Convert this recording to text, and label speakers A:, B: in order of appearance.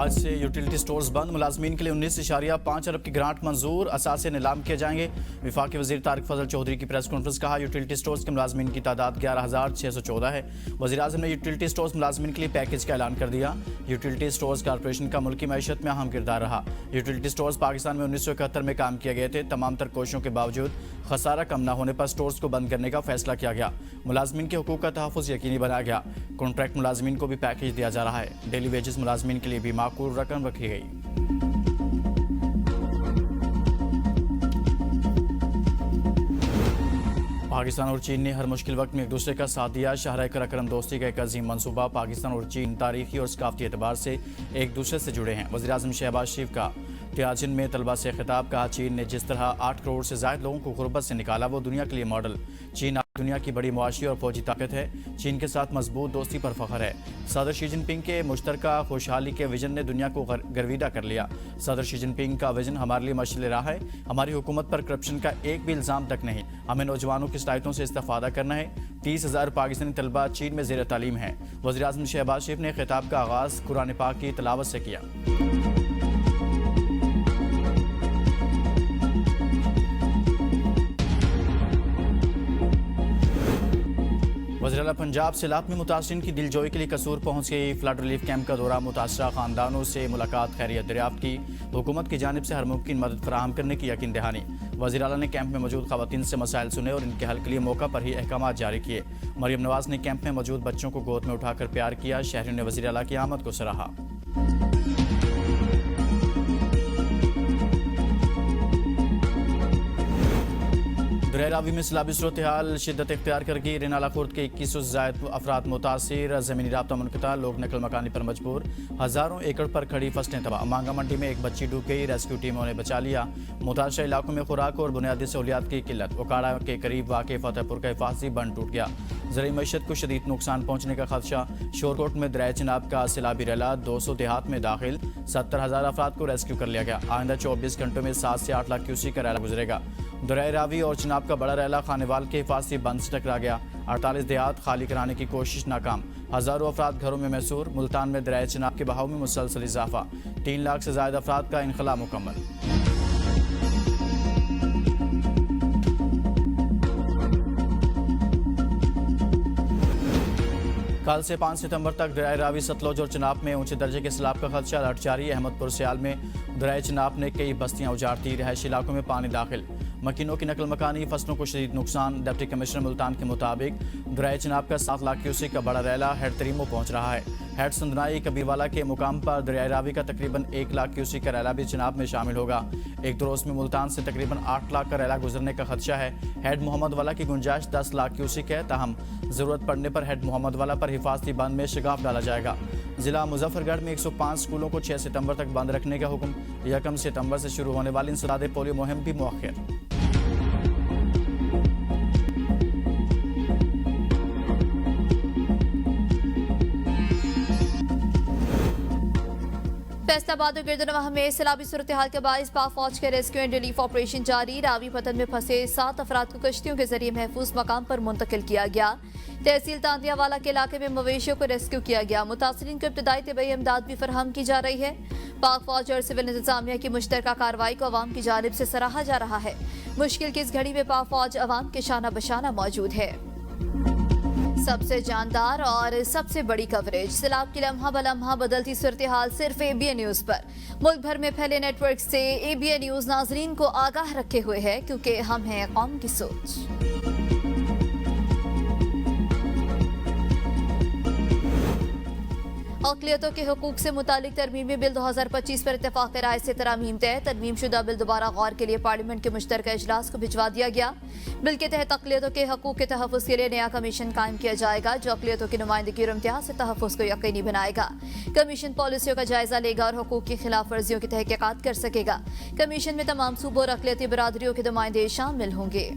A: आज से utility stores बंद। मुलाजमीन के लिए 19.5 अरब की ग्रांट मंजूर, असासे नीलाम किए जाएंगे। वफाकी वजीर तारिक फजल चौधरी की प्रेस कॉन्फ्रेंस। कहा यूटिलिटी स्टोर्स के मुलाजमीन की तादाद 11,614 है। वज़ीर आज़म ने यूटिलिटी स्टोर्स मुलाजमीन के लिए पैकेज का ऐलान कर दिया। यूटिलिटी स्टोर्स कॉरपोरेशन का मुल्की मैशत में अहम किरदार रहा। यूटिलिटी स्टोर्स पाकिस्तान में 1971 में काम किए गए थे। तमाम तर कोशिशों के बावजूद खसारा कम न होने पर स्टोर्स को बंद करने का फैसला किया गया। मुलाजमीन के हुकूक का तहफ़्फ़ुज़ यकीनी बनाया गया। कॉन्ट्रैक्ट मुलाजमीन को भी पैकेज दिया जा रहा है। डेली वेजेस मुलाजमीन के लिए भी माकूल रकम रखी गई। पाकिस्तान और चीन ने हर मुश्किल वक्त में एक दूसरे का साथ दिया। शाहराह कराक्रम दोस्ती का एक अजीम मनसूबा। पाकिस्तान और चीन तारीखी और सकाफती एतबार से एक दूसरे से जुड़े हैं। वज़ीर आज़म शहबाज शरीफ का तियाजिन में तलबा से खिताब। कहा चीन ने जिस तरह 8 करोड़ से ज़ायद लोगों को गुर्बत से निकाला वो दुनिया के लिए मॉडल। चीन दुनिया की बड़ी मुआशी और फौजी ताकत है। चीन के साथ मजबूत दोस्ती पर फख्र है। सदर शी जिनपिंग के मुश्तरका खुशहाली के विजन ने दुनिया को गर्विदा कर लिया। सदर शी जिनपिंग का विजन हमारे लिए मशअल राह है। हमारी हुकूमत पर करप्शन का एक भी इल्ज़ाम तक नहीं। हमें नौजवानों की सलाहियतों से इस्तेफादा करना है। 30,000 पाकिस्तानी तलबा चीन में ज़ेर तालीम है। वज़ीर आज़म शहबाज शरीफ ने खिताब का आगाज़ कुरान पाक की तिलावत से किया। वज़ीर पंजाब सैलाब में मुतासरीन की दिलजोई के लिए कसूर पहुंच गई। फ्लड रिलीफ कैंप का दौरा, मुतासरा खानदानों से मुलाकात, खैरियत दरियाफ्त की। हुकूमत की जानिब से हर मुमकिन मदद फराहम करने की यकीन दहानी। वज़ीर आला ने कैंप में मौजूद ख़वातीन से मसाइल सुने और इनके हल के लिए मौका पर ही अहकाम जारी किए। मरियम नवाज ने कैंप में मौजूद बच्चों को गोद में उठाकर प्यार किया। शहरियों ने वज़ीर आला की आमद को सराहा। दरिया रावी में सैलाबी सूरत हाल शिद्दत इख्तियार कर गई। रेनाला खुर्द के 21 से ज़ायद अफराद मुतासिर। ज़मीनी राब्ता मुनक़ता, लोग नकल मकानी पर मजबूर। हज़ारों एकड़ पर खड़ी फसलें तबाह। मांगा मंडी में एक बच्ची डूब गई। रेस्क्यू टीमों ने बचा लिया। मुतासर इलाकों में खुराक और बुनियादी सहूलियात की किल्लत। उकाड़ा के करीब वाक़ फतेहपुर का हिफाज़ती बंद टूट गया। ज़रई मईशत को शदीद नुकसान पहुँचने का खदशा। शोरकोट में दरिया चिनाब का सैलाबी रैला 200 देहात में दाखिल। 70,000 अफराद को रेस्क्यू कर लिया गया। आइंदा 24 घंटों में 7 से 8 लाख क्यूसी का रैला गुजरेगा। दरिया रावी और चिनाब का बड़ा रैला खानेवाल के हिफाज़ती बंद से टकरा गया। 48 देहात खाली कराने की कोशिश नाकाम। हज़ारों अफराद घरों में महसूर। मुल्तान में दरिया चिनाब के बहाव में मुसलसल इजाफा। 3 लाख से ज़ायद अफराद का इनखला मुकम्मल। कल से 5 सितंबर तक दरिया रावी, सतलुज और चिनाब में ऊंचे दर्जे के सैलाब का खदशा। अलर्ट जारी। अहमदपुर सियाल में दरिया चिनाब ने कई बस्तियां उजाड़ दी। रहायशी इलाकों में पानी दाखिल। मकीनों की नकल मकानी, फसलों को शदीद नुकसान। डिप्टी कमिश्नर मुल्तान के मुताबिक दरिया चिनाब का 7 लाख क्यूसेक का बड़ा रैला हेड तरीमो पहुँच रहा है। हेड संदनाई कबीरवाला के मुकाम पर दरिया रावी का तकरीबन 1 लाख क्यूसेक का रैला भी चिनाब में शामिल होगा। एक दो रोज़ में मुल्तान से तकरीबन 8 लाख का रैला गुजरने का खदशा है। हेड मोहम्मद वाला की गुंजाइश 10 लाख क्यूसेक है। ताहम ज़रूरत पड़ने पर हेड मोहम्मद वाला पर हिफाजती बंद में शिगाफ डाला जाएगा। जिला मुजफ्फरगढ़ में 105 स्कूलों को 6 सितंबर तक बंद रखने का हुक्म। 1 सितंबर से शुरू होने वाली इंसदाद पोलियो मुहिम भी मुअख्खर।
B: फैसलाबाद और गिरदनवाह में सैलाबी सूरत हाल के बाइस पाक फौज के रेस्क्यू एंड रिलीफ ऑपरेशन जारी। रावी पतन में फंसे 7 अफराद को कश्तियों के जरिए महफूज मकाम पर मुंतकिल किया गया। तहसील तांदियावाला के इलाके में मवेशियों को रेस्क्यू किया गया। मुतासरीन को इब्तदाई तबी इमदाद भी फराहम की जा रही है। पाक फौज और सिविल इंतजामिया की मुश्तरका कार्रवाई को अवाम की जानिब से सराहा जा रहा है। मुश्किल की इस घड़ी में पाक फौज अवाम के शाना बशाना मौजूद है। सबसे जानदार और सबसे बड़ी कवरेज, सैलाब की लम्हा बलम्हा बदलती सूरत हाल सिर्फ ABN न्यूज पर। मुल्क भर में फैले नेटवर्क से ABN न्यूज नाजरीन को आगाह रखे हुए है, क्योंकि हम हैं कौम की सोच। अक़लियतों के हुकूक से मुतालिक तरमीमी बिल 2025 पर इत्तेफाक राय से तरामीम तय। तरमीम शुदा बिल दोबारा गौर के लिए पार्लियामेंट के मुश्तरका इजलास को भिजवा दिया गया। बिल के तहत अक़लियतों के हकूक के तहफ़्फ़ुज़ के लिए नया कमीशन कायम किया जाएगा, जो अक़लियतों की नुमाइंदगी और इम्तियाज़ से तहफ़्फ़ुज़ को यकीनी बनाएगा। कमीशन पॉलिसियों का जायजा लेगा और हुकूक की खिलाफ वर्जियों की तहक़ीक़ात कर सकेगा। कमीशन में तमाम सूबों और अक़लियती बरादरियों के नुमाइंदे शामिल होंगे।